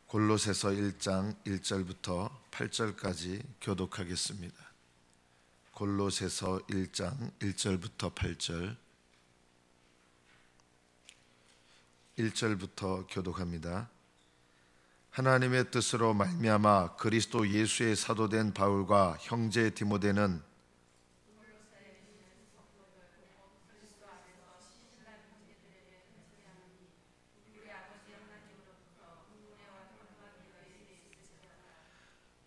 골로새서 1장 1절부터 8절까지 교독하겠습니다. 골로새서 1장 1절부터 8절 1절부터 교독합니다. 하나님의 뜻으로 말미암아 그리스도 예수의 사도된 바울과 형제 디모데는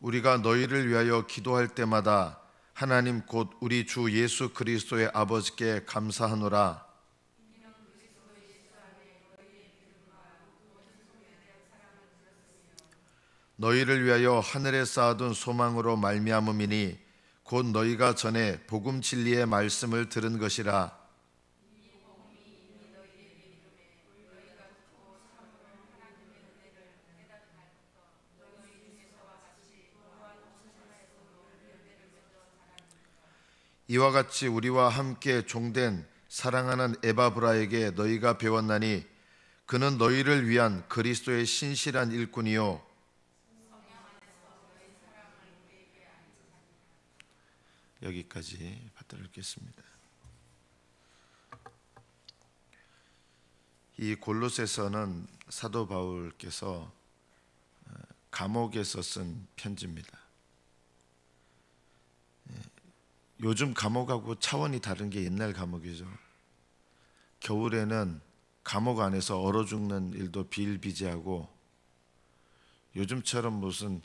우리가 너희를 위하여 기도할 때마다 하나님 곧 우리 주 예수 그리스도의 아버지께 감사하노라. 너희를 위하여 하늘에 쌓아둔 소망으로 말미암음이니 곧 너희가 전에 복음 진리의 말씀을 들은 것이라. 이와 같이 우리와 함께 종된 사랑하는 에바브라에게 너희가 배웠나니 그는 너희를 위한 그리스도의 신실한 일꾼이요 여기까지 받들어 읽겠습니다. 이 골로새서는 사도 바울께서 감옥에서 쓴 편지입니다. 요즘 감옥하고 차원이 다른 게 옛날 감옥이죠. 겨울에는 감옥 안에서 얼어 죽는 일도 비일비재하고 요즘처럼 무슨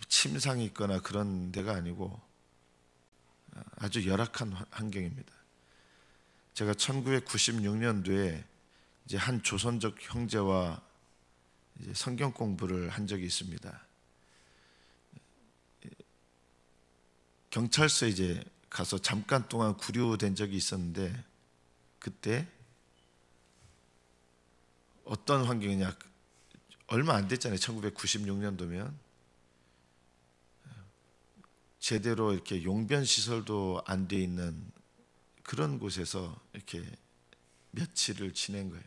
침상이 있거나 그런 데가 아니고 아주 열악한 환경입니다. 제가 1996년도에 이제 한 조선족 형제와 이제 성경 공부를 한 적이 있습니다. 경찰서에 이제 가서 잠깐 동안 구류된 적이 있었는데 그때 어떤 환경이냐, 얼마 안 됐잖아요. 1996년도면 제대로 이렇게 용변 시설도 안 돼 있는 그런 곳에서 이렇게 며칠을 지낸 거예요.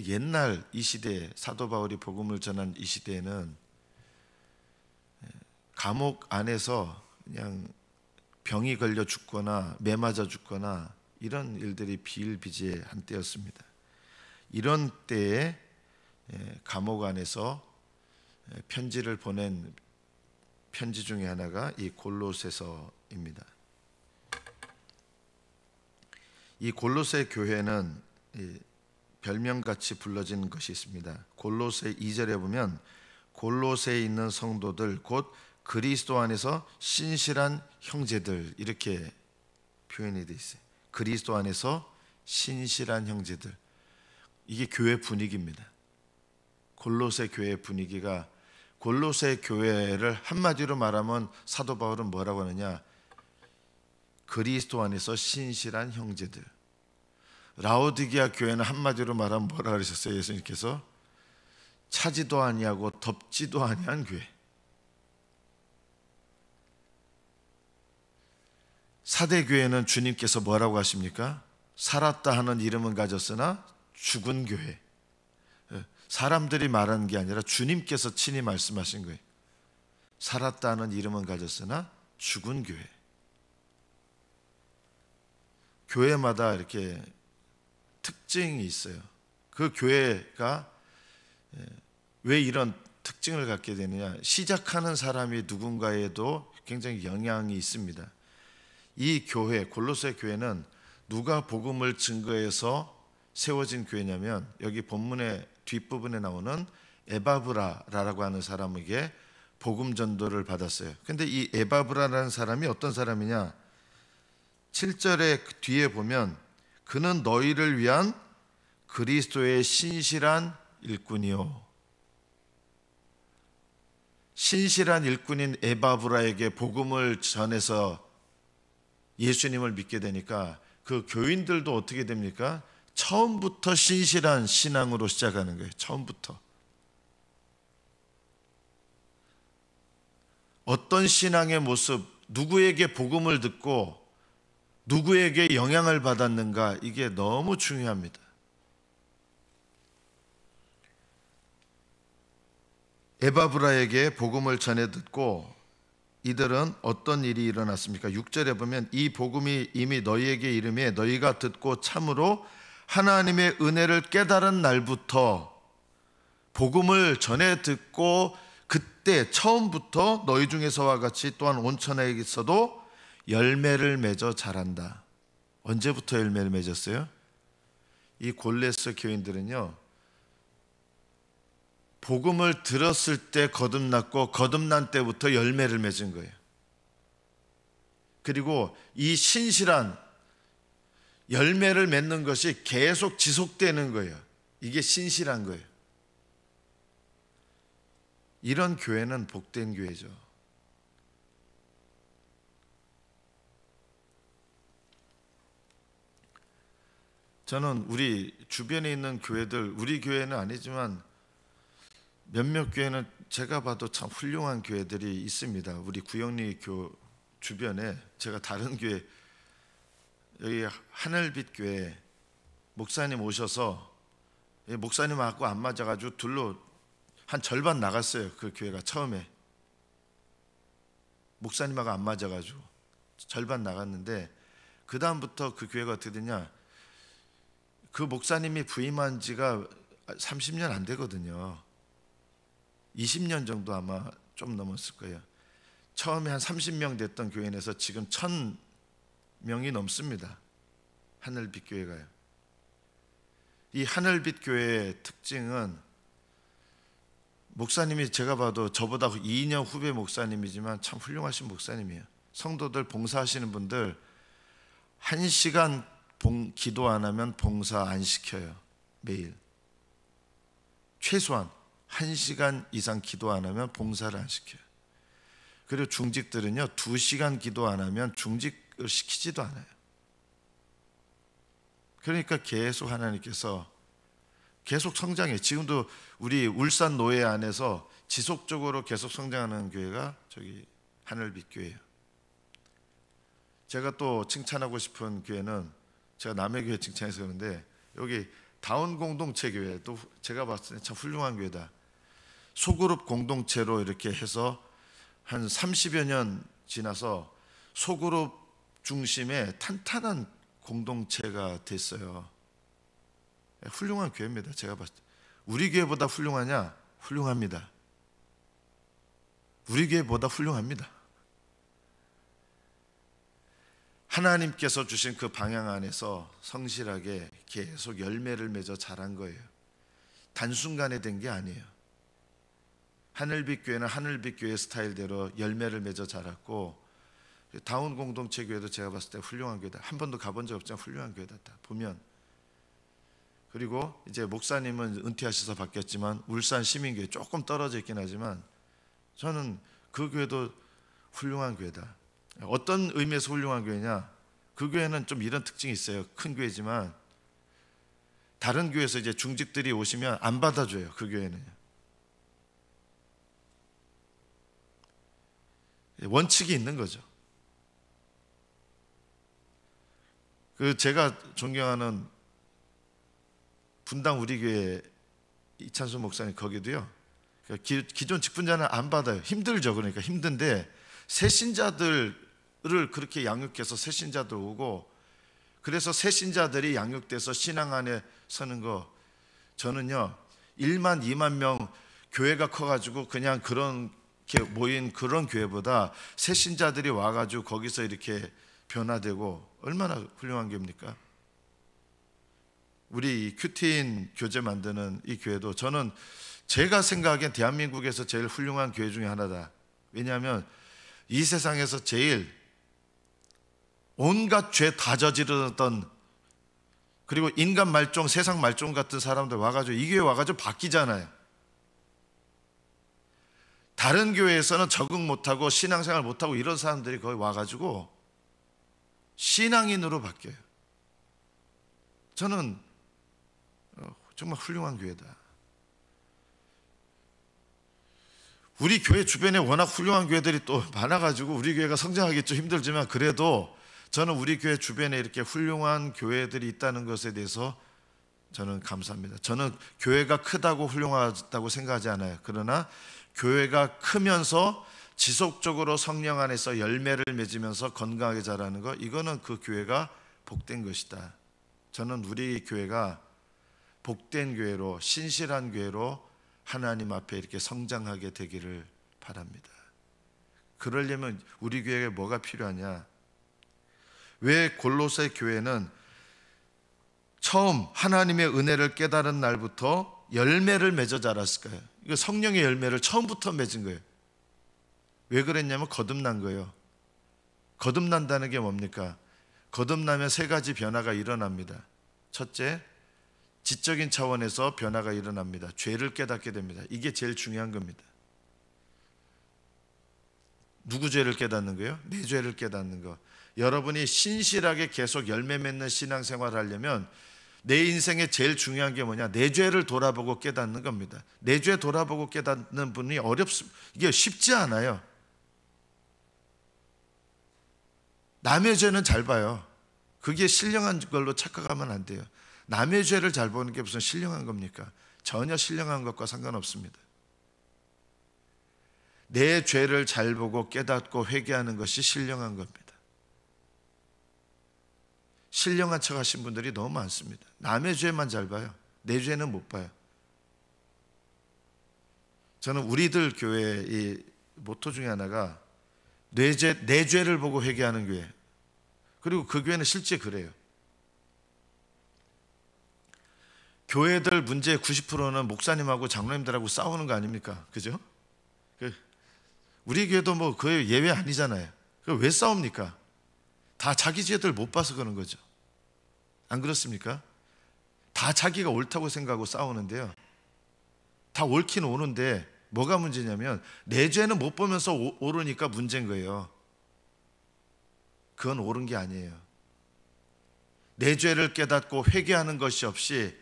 옛날 이 시대, 사도 바울이 복음을 전한 이 시대에는 감옥 안에서 그냥 병이 걸려 죽거나 매 맞아 죽거나 이런 일들이 비일비재한 때였습니다. 이런 때에 감옥 안에서 편지를 보낸 편지 중에 하나가 이 골로새서입니다. 이 골로새 교회는 별명같이 불러진 것이 있습니다. 골로새 2절에 보면 골로새에 있는 성도들 곧 그리스도 안에서 신실한 형제들 이렇게 표현이 되어 있어요. 그리스도 안에서 신실한 형제들. 이게 교회 분위기입니다. 골로새 교회 분위기가, 골로새 교회를 한마디로 말하면 사도 바울은 뭐라고 하느냐, 그리스도 안에서 신실한 형제들. 라오디게아 교회는 한마디로 말하면 뭐라 그러셨어요? 예수님께서 차지도 아니하고 덥지도 아니한 교회. 사대교회는 주님께서 뭐라고 하십니까? 살았다 하는 이름은 가졌으나 죽은 교회. 사람들이 말하는 게 아니라 주님께서 친히 말씀하신 거예요. 살았다 하는 이름은 가졌으나 죽은 교회. 교회마다 이렇게 특징이 있어요. 그 교회가 왜 이런 특징을 갖게 되느냐, 시작하는 사람이 누군가에도 굉장히 영향이 있습니다. 이 교회, 골로새 교회는 누가 복음을 증거해서 세워진 교회냐면 여기 본문의 뒷부분에 나오는 에바브라라고 하는 사람에게 복음 전도를 받았어요. 근데 이 에바브라라는 사람이 어떤 사람이냐, 7절에 뒤에 보면 그는 너희를 위한 그리스도의 신실한 일꾼이요. 신실한 일꾼인 에바브라에게 복음을 전해서 예수님을 믿게 되니까 그 교인들도 어떻게 됩니까? 처음부터 신실한 신앙으로 시작하는 거예요. 처음부터. 어떤 신앙의 모습, 누구에게 복음을 듣고 누구에게 영향을 받았는가, 이게 너무 중요합니다. 에바브라에게 복음을 전해 듣고 이들은 어떤 일이 일어났습니까? 6절에 보면 이 복음이 이미 너희에게 이르매 너희가 듣고 참으로 하나님의 은혜를 깨달은 날부터, 복음을 전해 듣고 그때 처음부터 너희 중에서와 같이 또한 온천에서도 열매를 맺어 자란다. 언제부터 열매를 맺었어요? 이 골레스 교인들은요, 복음을 들었을 때 거듭났고 거듭난 때부터 열매를 맺은 거예요. 그리고 이 신실한 열매를 맺는 것이 계속 지속되는 거예요. 이게 신실한 거예요. 이런 교회는 복된 교회죠. 저는 우리 주변에 있는 교회들, 우리 교회는 아니지만 몇몇 교회는 제가 봐도 참 훌륭한 교회들이 있습니다. 우리 구영리 교 주변에 제가 다른 교회, 여기 하늘빛 교회 목사님 오셔서 목사님하고 안 맞아가지고 둘로 한 절반 나갔어요. 그 교회가 처음에 목사님하고 안 맞아가지고 절반 나갔는데, 그 다음부터 그 교회가 어떻게 되냐, 그 목사님이 부임한 지가 30년 안 되거든요. 20년 정도 아마 좀 넘었을 거예요. 처음에 한 30명 됐던 교회에서 지금 1000명이 넘습니다. 하늘빛 교회가요. 이 하늘빛 교회의 특징은, 목사님이 제가 봐도 저보다 2년 후배 목사님이지만 참 훌륭하신 목사님이에요. 성도들 봉사하시는 분들 1시간 기도 안 하면 봉사 안 시켜요. 매일 최소한 1시간 이상 기도 안 하면 봉사를 안 시켜요. 그리고 중직들은요 2시간 기도 안 하면 중직을 시키지도 않아요. 그러니까 계속 하나님께서 계속 성장해. 지금도 우리 울산 노예 안에서 지속적으로 계속 성장하는 교회가 저기 하늘빛 교회예요. 제가 또 칭찬하고 싶은 교회는, 제가 남의 교회 칭찬해서 그러는데, 여기 다운 공동체 교회도 제가 봤을 때 참 훌륭한 교회다. 소그룹 공동체로 이렇게 해서 한 30여 년 지나서 소그룹 중심의 탄탄한 공동체가 됐어요. 훌륭한 교회입니다. 제가 봤을 때. 우리 교회보다 훌륭하냐? 훌륭합니다. 우리 교회보다 훌륭합니다. 하나님께서 주신 그 방향 안에서 성실하게 계속 열매를 맺어 자란 거예요. 단순간에 된 게 아니에요. 하늘빛 교회는 하늘빛 교회 스타일대로 열매를 맺어 자랐고, 다운 공동체 교회도 제가 봤을 때 훌륭한 교회다. 한 번도 가본 적 없지만 훌륭한 교회다 보면. 그리고 이제 목사님은 은퇴하셔서 바뀌었지만 울산 시민교회 조금 떨어져 있긴 하지만 저는 그 교회도 훌륭한 교회다. 어떤 의미에서 훌륭한 교회냐, 그 교회는 좀 이런 특징이 있어요. 큰 교회지만 다른 교회에서 이제 중직들이 오시면 안 받아줘요. 그 교회는 원칙이 있는 거죠. 그 제가 존경하는 분당 우리 교회 이찬수 목사님, 거기도요 기존 직분자는 안 받아요. 힘들죠. 그러니까 힘든데 새신자들을 그렇게 양육해서 새신자들 오고, 그래서 새신자들이 양육돼서 신앙 안에 서는 거, 저는요 1만 2만 명 교회가 커가지고 그냥 그렇게 모인 그런 교회보다 새신자들이 와가지고 거기서 이렇게 변화되고 얼마나 훌륭한 교회입니까? 우리 큐티인 교제 만드는 이 교회도 저는 제가 생각하기엔 대한민국에서 제일 훌륭한 교회 중에 하나다. 왜냐하면 이 세상에서 제일 온갖 죄 다 저지르던, 그리고 인간 말종, 세상 말종 같은 사람들 와가지고 이 교회 와가지고 바뀌잖아요. 다른 교회에서는 적응 못하고 신앙생활 못하고 이런 사람들이 거기 와가지고 신앙인으로 바뀌어요. 저는 정말 훌륭한 교회다. 우리 교회 주변에 워낙 훌륭한 교회들이 또 많아가지고 우리 교회가 성장하기 좀 힘들지만, 그래도 저는 우리 교회 주변에 이렇게 훌륭한 교회들이 있다는 것에 대해서 저는 감사합니다. 저는 교회가 크다고 훌륭하다고 생각하지 않아요. 그러나 교회가 크면서 지속적으로 성령 안에서 열매를 맺으면서 건강하게 자라는 것, 이거는 그 교회가 복된 것이다. 저는 우리 교회가 복된 교회로, 신실한 교회로 하나님 앞에 이렇게 성장하게 되기를 바랍니다. 그러려면 우리 교회에 뭐가 필요하냐? 왜 골로새 교회는 처음 하나님의 은혜를 깨달은 날부터 열매를 맺어 자랐을까요? 이거 성령의 열매를 처음부터 맺은 거예요. 왜 그랬냐면 거듭난 거예요. 거듭난다는 게 뭡니까? 거듭나면 세 가지 변화가 일어납니다. 첫째, 지적인 차원에서 변화가 일어납니다. 죄를 깨닫게 됩니다. 이게 제일 중요한 겁니다. 누구 죄를 깨닫는 거예요? 내 죄를 깨닫는 거. 여러분이 신실하게 계속 열매 맺는 신앙생활을 하려면 내 인생에 제일 중요한 게 뭐냐? 내 죄를 돌아보고 깨닫는 겁니다. 내 죄 돌아보고 깨닫는 분이 어렵습니다. 이게 쉽지 않아요. 남의 죄는 잘 봐요. 그게 신령한 걸로 착각하면 안 돼요. 남의 죄를 잘 보는 게 무슨 신령한 겁니까? 전혀 신령한 것과 상관없습니다. 내 죄를 잘 보고 깨닫고 회개하는 것이 신령한 겁니다. 신령한 척 하신 분들이 너무 많습니다. 남의 죄만 잘 봐요. 내 죄는 못 봐요. 저는 우리들 교회의 모토 중에 하나가 내 죄를 보고 회개하는 교회. 그리고 그 교회는 실제 그래요. 교회들 문제의 90%는 목사님하고 장로님들하고 싸우는 거 아닙니까? 그죠? 우리 교회도 뭐 그 예외 아니잖아요. 왜 싸웁니까? 다 자기 죄들 못 봐서 그런 거죠. 안 그렇습니까? 다 자기가 옳다고 생각하고 싸우는데요. 다 옳긴 오는데 뭐가 문제냐면 내 죄는 못 보면서 옳으니까 문제인 거예요. 그건 옳은 게 아니에요. 내 죄를 깨닫고 회개하는 것이 없이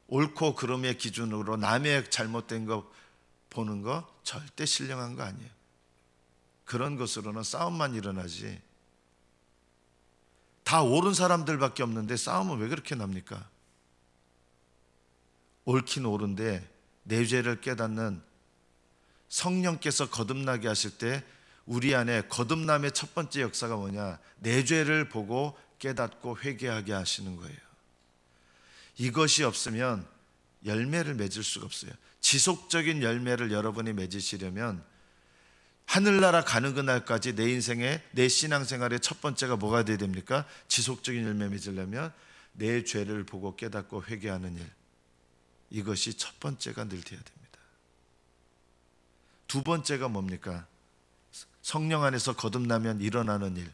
옳고 그름의 기준으로 남의 잘못된 거 보는 거 절대 신령한 거 아니에요. 그런 것으로는 싸움만 일어나지. 다 옳은 사람들밖에 없는데 싸움은 왜 그렇게 납니까? 옳긴 옳은데 내 죄를 깨닫는 성령께서 거듭나게 하실 때 우리 안에 거듭남의 첫 번째 역사가 뭐냐? 내 죄를 보고 깨닫고 회개하게 하시는 거예요. 이것이 없으면 열매를 맺을 수가 없어요. 지속적인 열매를 여러분이 맺으시려면 하늘나라 가는 그날까지 내 인생에, 내 신앙생활의 첫 번째가 뭐가 돼야 됩니까? 지속적인 열매 맺으려면 내 죄를 보고 깨닫고 회개하는 일, 이것이 첫 번째가 늘 돼야 됩니다. 두 번째가 뭡니까? 성령 안에서 거듭나면 일어나는 일.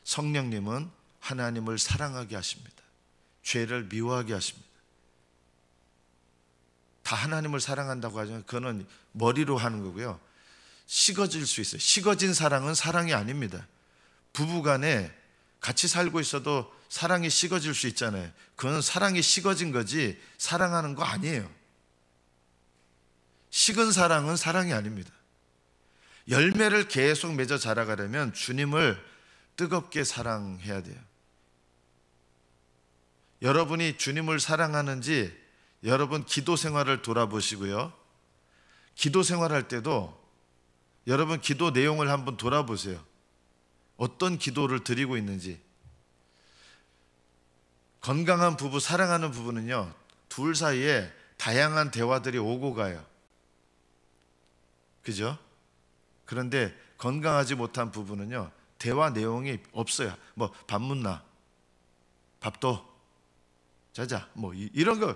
성령님은 하나님을 사랑하게 하십니다. 죄를 미워하게 하십니다. 다 하나님을 사랑한다고 하지만 그거는 머리로 하는 거고요. 식어질 수 있어요. 식어진 사랑은 사랑이 아닙니다. 부부간에 같이 살고 있어도 사랑이 식어질 수 있잖아요. 그건 사랑이 식어진 거지 사랑하는 거 아니에요. 식은 사랑은 사랑이 아닙니다. 열매를 계속 맺어 자라가려면 주님을 뜨겁게 사랑해야 돼요. 여러분이 주님을 사랑하는지 여러분 기도 생활을 돌아보시고요. 기도 생활할 때도 여러분 기도 내용을 한번 돌아보세요. 어떤 기도를 드리고 있는지. 건강한 부부, 사랑하는 부부는요, 둘 사이에 다양한 대화들이 오고 가요. 그죠? 그런데 건강하지 못한 부부는요, 대화 내용이 없어요. 뭐 밥 묻나? 밥도 자자. 뭐 이런 거.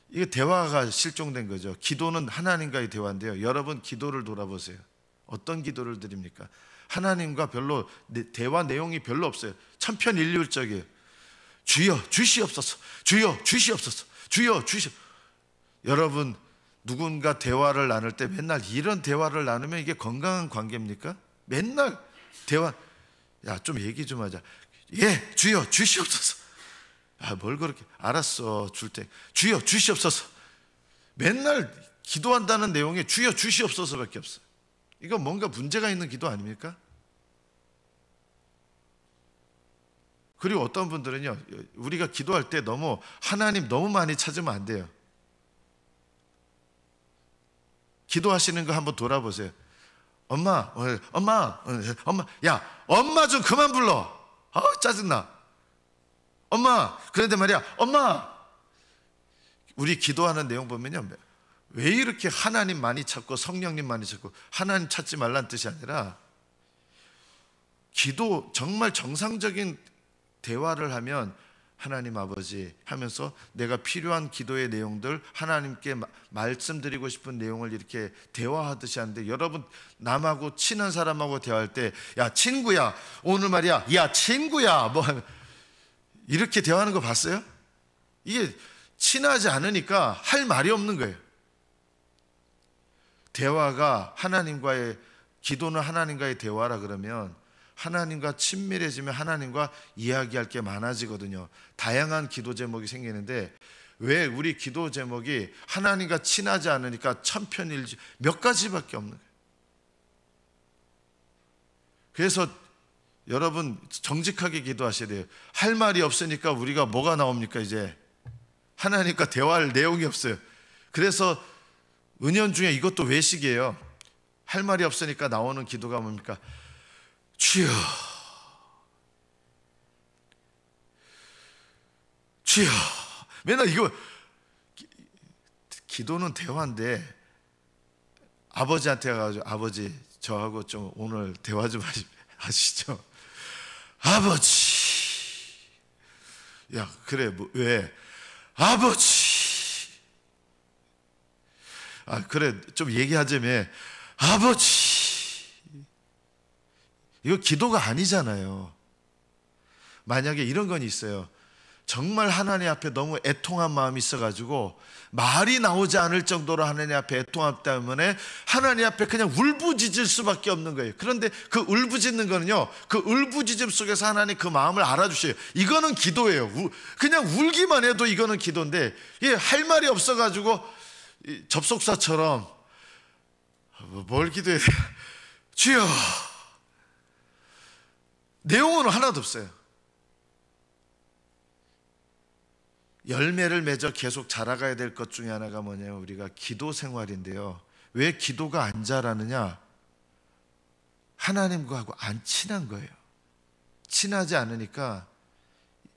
이게 대화가 실종된 거죠. 기도는 하나님과의 대화인데요. 여러분 기도를 돌아보세요. 어떤 기도를 드립니까? 하나님과 별로 대화 내용이 별로 없어요. 천편일률적이에요. 주여 주시옵소서. 주여 주시옵소서. 주여 주시옵소서. 여러분 누군가 대화를 나눌 때 맨날 이런 대화를 나누면 이게 건강한 관계입니까? 맨날 대화, 야 좀 얘기 좀 하자. 예, 주여 주시옵소서. 뭘 그렇게, 알았어, 줄 때. 주여 주시옵소서. 맨날 기도한다는 내용이 주여 주시옵소서밖에 없어요. 이건 뭔가 문제가 있는 기도 아닙니까? 그리고 어떤 분들은요, 우리가 기도할 때 너무 하나님 너무 많이 찾으면 안 돼요. 기도하시는 거 한번 돌아보세요. 엄마, 야, 엄마 좀 그만 불러. 짜증나. 엄마, 그런데 말이야, 엄마. 우리 기도하는 내용 보면요, 왜 이렇게 하나님 많이 찾고 성령님 많이 찾고, 하나님 찾지 말라는 뜻이 아니라, 기도 정말 정상적인 대화를 하면 하나님 아버지 하면서 내가 필요한 기도의 내용들, 하나님께 말씀드리고 싶은 내용을 이렇게 대화하듯이 하는데, 여러분 남하고 친한 사람하고 대화할 때 야 친구야 오늘 말이야, 야 친구야 뭐 이렇게 대화하는 거 봤어요? 이게 친하지 않으니까 할 말이 없는 거예요. 대화가 하나님과의, 기도는 하나님과의 대화라 그러면 하나님과 친밀해지면 하나님과 이야기할 게 많아지거든요. 다양한 기도 제목이 생기는데, 왜 우리 기도 제목이 하나님과 친하지 않으니까 천편일지 몇 가지밖에 없는 거예요. 그래서 여러분 정직하게 기도하셔야 돼요. 할 말이 없으니까 우리가 뭐가 나옵니까? 이제 하나님과 대화할 내용이 없어요. 그래서 은연 중에 이것도 외식이에요. 할 말이 없으니까 나오는 기도가 뭡니까? 주여, 주여. 맨날 이거, 기도는 대화인데 아버지한테 가가지고 아버지 저하고 좀 오늘 대화 좀 하시죠. 아버지. 야 그래 뭐, 왜? 아버지. 그래 좀 얘기하자며. 아버지. 이거 기도가 아니잖아요. 만약에 이런 건 있어요. 정말 하나님 앞에 너무 애통한 마음이 있어가지고 말이 나오지 않을 정도로 하나님 앞에 애통함 때문에 하나님 앞에 그냥 울부짖을 수밖에 없는 거예요. 그런데 그 울부짖는 거는요, 그 울부짖음 속에서 하나님 그 마음을 알아주셔요. 이거는 기도예요. 그냥 울기만 해도 이거는 기도인데, 할 말이 없어가지고 접속사처럼 뭘 기도해야 돼? 주여. 내용은 하나도 없어요. 열매를 맺어 계속 자라가야 될 것 중에 하나가 뭐냐면 우리가 기도 생활인데요. 왜 기도가 안 자라느냐? 하나님과하고 안 친한 거예요. 친하지 않으니까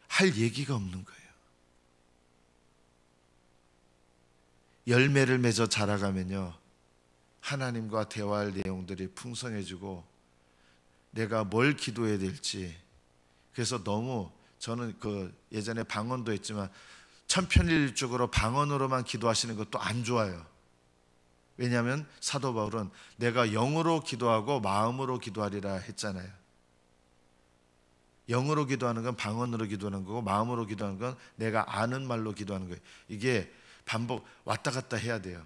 할 얘기가 없는 거예요. 열매를 맺어 자라가면요, 하나님과 대화할 내용들이 풍성해지고 내가 뭘 기도해야 될지. 그래서 너무 저는 예전에 방언도 했지만 천편일적으로 방언으로만 기도하시는 것도 안 좋아요. 왜냐하면 사도 바울은 내가 영으로 기도하고 마음으로 기도하리라 했잖아요. 영으로 기도하는 건 방언으로 기도하는 거고, 마음으로 기도하는 건 내가 아는 말로 기도하는 거예요. 이게 반복 왔다 갔다 해야 돼요.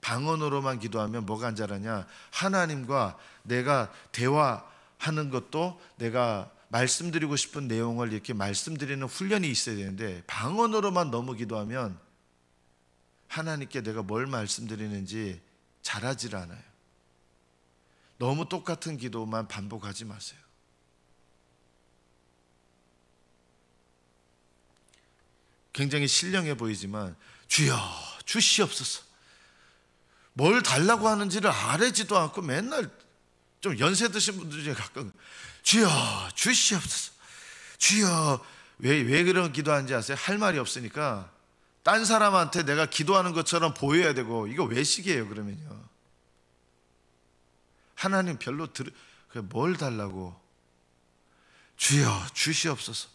방언으로만 기도하면 뭐가 안 자라냐? 하나님과 내가 대화하는 것도 내가 말씀드리고 싶은 내용을 이렇게 말씀드리는 훈련이 있어야 되는데, 방언으로만 너무 기도하면 하나님께 내가 뭘 말씀드리는지 잘하질 않아요. 너무 똑같은 기도만 반복하지 마세요. 굉장히 신령해 보이지만 주여 주시옵소서, 뭘 달라고 하는지를 아뢰지도 않고 맨날 좀 연세 드신 분들 중에 가끔 주여 주시옵소서, 주여. 왜 그런 기도하는지 아세요? 할 말이 없으니까 딴 사람한테 내가 기도하는 것처럼 보여야 되고. 이거 외식이에요. 그러면요, 하나님 별로 뭘 달라고. 주여 주시옵소서.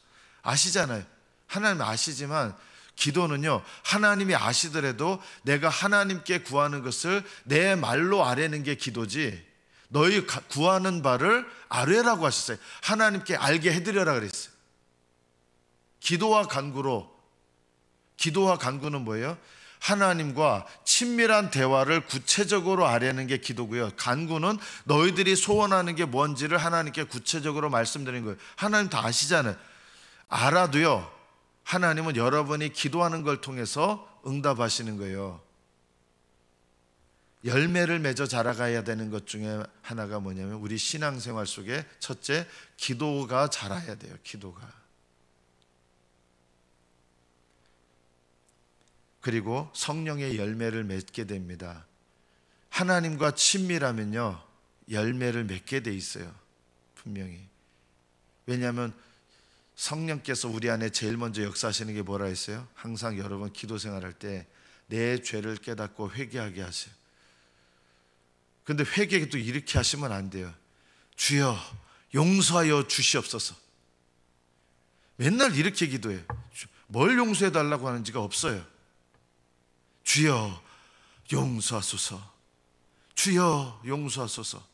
아시잖아요. 하나님 아시지만 기도는요, 하나님이 아시더라도 내가 하나님께 구하는 것을 내 말로 아뢰는 게 기도지, 너희 구하는 바를 아뢰라고 하셨어요. 하나님께 알게 해드려라 그랬어요. 기도와 간구는 뭐예요? 하나님과 친밀한 대화를 구체적으로 아뢰는 게 기도고요. 간구는 너희들이 소원하는 게 뭔지를 하나님께 구체적으로 말씀드리는 거예요. 하나님 다 아시잖아요. 알아도요, 하나님은 여러분이 기도하는 걸 통해서 응답하시는 거예요. 열매를 맺어 자라가야 되는 것 중에 하나가 뭐냐면 우리 신앙생활 속에 첫째, 기도가 자라야 돼요. 기도가. 그리고 성령의 열매를 맺게 됩니다. 하나님과 친밀하면요 열매를 맺게 돼 있어요. 분명히. 왜냐하면 성령께서 우리 안에 제일 먼저 역사하시는 게 뭐라 했어요? 항상 여러분 기도 생활할 때 내 죄를 깨닫고 회개하게 하세요. 근데 회개도 이렇게 하시면 안 돼요. 주여 용서하여 주시옵소서. 맨날 이렇게 기도해요. 뭘 용서해 달라고 하는지가 없어요. 주여 용서하소서. 주여 용서하소서.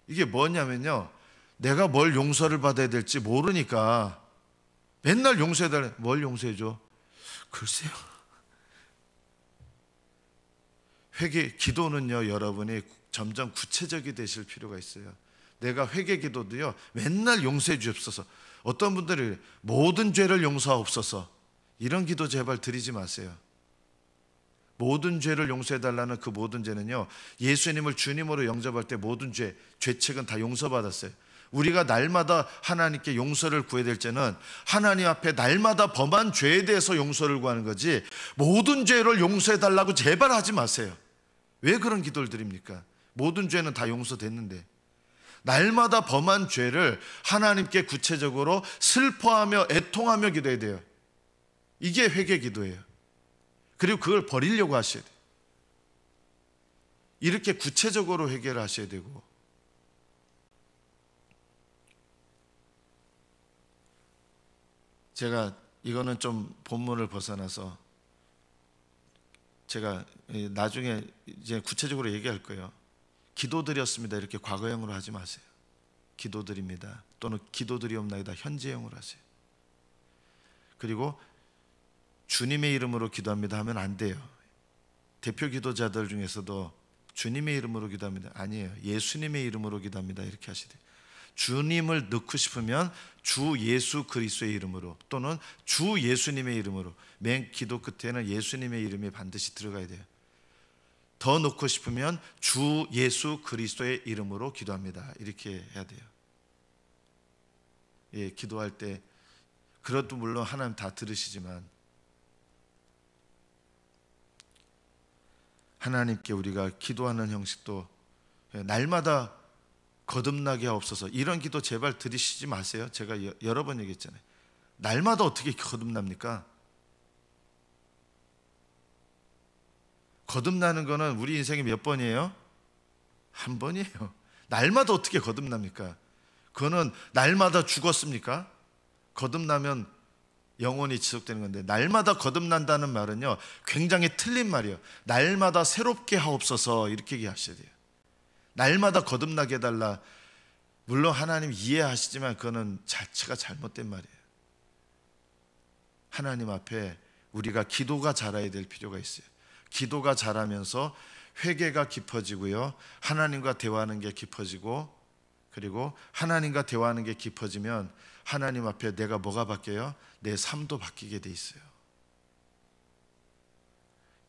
이게 뭐냐면요, 내가 뭘 용서를 받아야 될지 모르니까 맨날 용서해 달래. 뭘 용서해 줘? 글쎄요. 회개 기도는요 여러분이 점점 구체적이 되실 필요가 있어요. 내가 회개 기도도요 맨날 용서해 주옵소서. 어떤 분들이 모든 죄를 용서하옵소서, 이런 기도 제발 드리지 마세요. 모든 죄를 용서해 달라는 그 모든 죄는요, 예수님을 주님으로 영접할 때 모든 죄책은 다 용서받았어요. 우리가 날마다 하나님께 용서를 구해야 될 때는 하나님 앞에 날마다 범한 죄에 대해서 용서를 구하는 거지, 모든 죄를 용서해 달라고 제발 하지 마세요. 왜 그런 기도를 드립니까? 모든 죄는 다 용서됐는데. 날마다 범한 죄를 하나님께 구체적으로 슬퍼하며 애통하며 기도해야 돼요. 이게 회개 기도예요. 그리고 그걸 버리려고 하셔야 돼요. 이렇게 구체적으로 회개를 하셔야 되고, 제가 이거는 좀 본문을 벗어나서 제가 나중에 이제 구체적으로 얘기할 거예요. 기도드렸습니다 이렇게 과거형으로 하지 마세요. 기도드립니다 또는 기도드리옵나이다 현재형으로 하세요. 그리고 주님의 이름으로 기도합니다 하면 안 돼요. 대표 기도자들 중에서도 주님의 이름으로 기도합니다, 아니에요. 예수님의 이름으로 기도합니다 이렇게 하셔야 돼요. 주님을 넣고 싶으면 주 예수 그리스도의 이름으로 또는 주 예수님의 이름으로, 맨 기도 끝에는 예수님의 이름이 반드시 들어가야 돼요. 더 넣고 싶으면 주 예수 그리스도의 이름으로 기도합니다 이렇게 해야 돼요. 예, 기도할 때 그것도 물론 하나님 다 들으시지만 하나님께 우리가 기도하는 형식도 날마다 거듭나게 하옵소서, 이런 기도 제발 드리시지 마세요. 제가 여러 번 얘기했잖아요. 날마다 어떻게 거듭납니까? 거듭나는 거는 우리 인생이 몇 번이에요? 한 번이에요. 날마다 어떻게 거듭납니까? 그거는 날마다 죽었습니까? 거듭나면 영원히 지속되는 건데, 날마다 거듭난다는 말은요 굉장히 틀린 말이에요. 날마다 새롭게 하옵소서 이렇게 얘기하셔야 돼요. 날마다 거듭나게 해달라. 물론 하나님 이해하시지만 그거는 자체가 잘못된 말이에요. 하나님 앞에 우리가 기도가 자라야 될 필요가 있어요. 기도가 자라면서 회개가 깊어지고요, 하나님과 대화하는 게 깊어지고, 그리고 하나님과 대화하는 게 깊어지면 하나님 앞에 내가 뭐가 바뀌어요? 내 삶도 바뀌게 돼 있어요.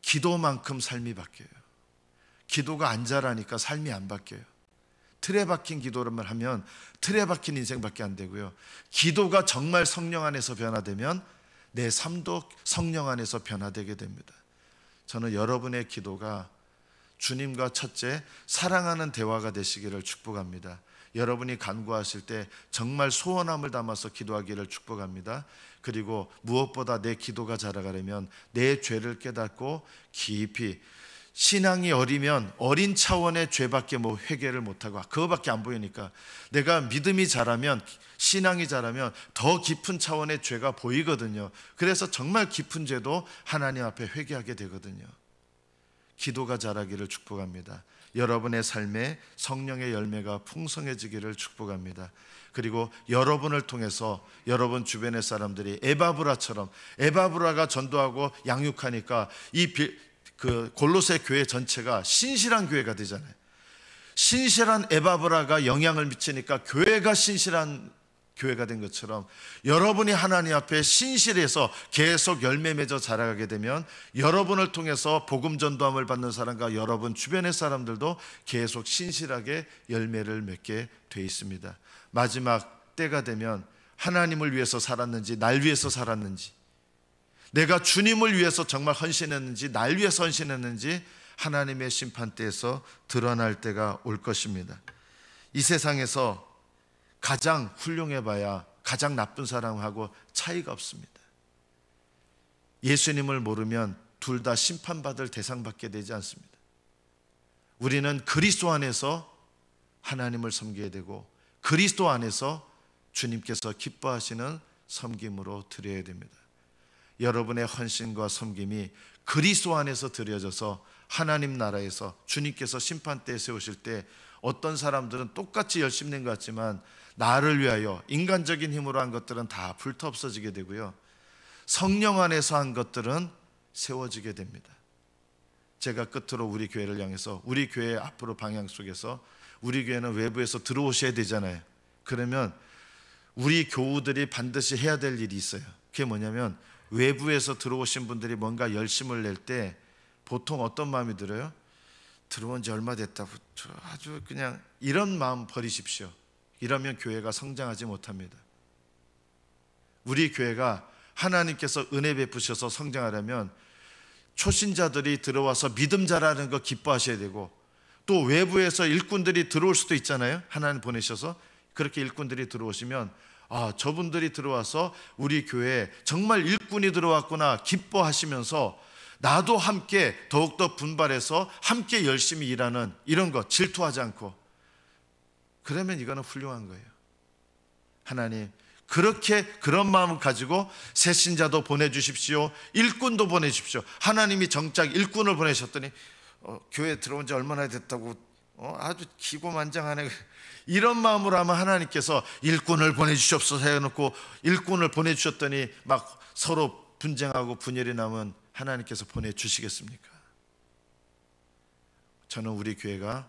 기도만큼 삶이 바뀌어요. 기도가 안 자라니까 삶이 안 바뀌어요. 틀에 박힌 기도를 하면 틀에 박힌 인생밖에 안 되고요, 기도가 정말 성령 안에서 변화되면 내 삶도 성령 안에서 변화되게 됩니다. 저는 여러분의 기도가 주님과 첫째 사랑하는 대화가 되시기를 축복합니다. 여러분이 간구하실 때 정말 소원함을 담아서 기도하기를 축복합니다. 그리고 무엇보다 내 기도가 자라가려면 내 죄를 깨닫고 깊이, 신앙이 어리면 어린 차원의 죄밖에 뭐 회개를 못하고 그거밖에 안 보이니까, 내가 믿음이 자라면, 신앙이 자라면 더 깊은 차원의 죄가 보이거든요. 그래서 정말 깊은 죄도 하나님 앞에 회개하게 되거든요. 기도가 자라기를 축복합니다. 여러분의 삶에 성령의 열매가 풍성해지기를 축복합니다. 그리고 여러분을 통해서 여러분 주변의 사람들이 에바브라처럼, 에바브라가 전도하고 양육하니까 그 골로새 교회 전체가 신실한 교회가 되잖아요. 신실한 에바브라가 영향을 미치니까 교회가 신실한 교회가 된 것처럼, 여러분이 하나님 앞에 신실해서 계속 열매 맺어 자라가게 되면 여러분을 통해서 복음 전도함을 받는 사람과 여러분 주변의 사람들도 계속 신실하게 열매를 맺게 돼 있습니다. 마지막 때가 되면 하나님을 위해서 살았는지 날 위해서 살았는지, 내가 주님을 위해서 정말 헌신했는지 날 위해서 헌신했는지 하나님의 심판대에서 드러날 때가 올 것입니다. 이 세상에서 가장 훌륭해봐야 가장 나쁜 사람하고 차이가 없습니다. 예수님을 모르면 둘 다 심판받을 대상받게 되지 않습니다. 우리는 그리스도 안에서 하나님을 섬겨야 되고 그리스도 안에서 주님께서 기뻐하시는 섬김으로 드려야 됩니다. 여러분의 헌신과 섬김이 그리스도 안에서 드려져서 하나님 나라에서 주님께서 심판대에 세우실 때 어떤 사람들은 똑같이 열심히 낸 것 같지만 나를 위하여 인간적인 힘으로 한 것들은 다 불타 없어지게 되고요, 성령 안에서 한 것들은 세워지게 됩니다. 제가 끝으로 우리 교회를 향해서, 우리 교회 앞으로 방향 속에서 우리 교회는 외부에서 들어오셔야 되잖아요. 그러면 우리 교우들이 반드시 해야 될 일이 있어요. 그게 뭐냐면 외부에서 들어오신 분들이 뭔가 열심을 낼 때 보통 어떤 마음이 들어요? 들어온 지 얼마 됐다고 아주 그냥 이런 마음 버리십시오. 이러면 교회가 성장하지 못합니다. 우리 교회가 하나님께서 은혜 베푸셔서 성장하려면 초신자들이 들어와서 믿음 자라는 거 기뻐하셔야 되고, 또 외부에서 일꾼들이 들어올 수도 있잖아요. 하나님 보내셔서 그렇게 일꾼들이 들어오시면 저분들이 들어와서 우리 교회에 정말 일꾼이 들어왔구나 기뻐하시면서 나도 함께 더욱더 분발해서 함께 열심히 일하는 이런 것 질투하지 않고, 그러면 이거는 훌륭한 거예요. 하나님 그렇게 그런 마음을 가지고 새신자도 보내주십시오, 일꾼도 보내주십시오. 하나님이 정작 일꾼을 보내셨더니 교회 들어온 지 얼마나 됐다고 아주 기고만장하네, 이런 마음으로 하면 하나님께서 일꾼을 보내주시옵소서 해놓고 일꾼을 보내주셨더니 막 서로 분쟁하고 분열이 나면 하나님께서 보내주시겠습니까? 저는 우리 교회가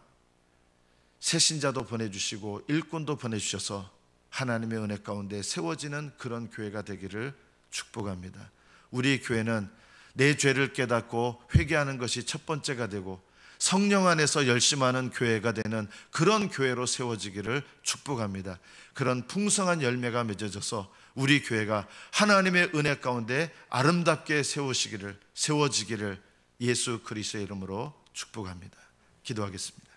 새신자도 보내주시고 일꾼도 보내주셔서 하나님의 은혜 가운데 세워지는 그런 교회가 되기를 축복합니다. 우리 교회는 내 죄를 깨닫고 회개하는 것이 첫 번째가 되고 성령 안에서 열심하는 교회가 되는 그런 교회로 세워지기를 축복합니다. 그런 풍성한 열매가 맺어져서 우리 교회가 하나님의 은혜 가운데 아름답게 세워지기를 예수 그리스도의 이름으로 축복합니다. 기도하겠습니다.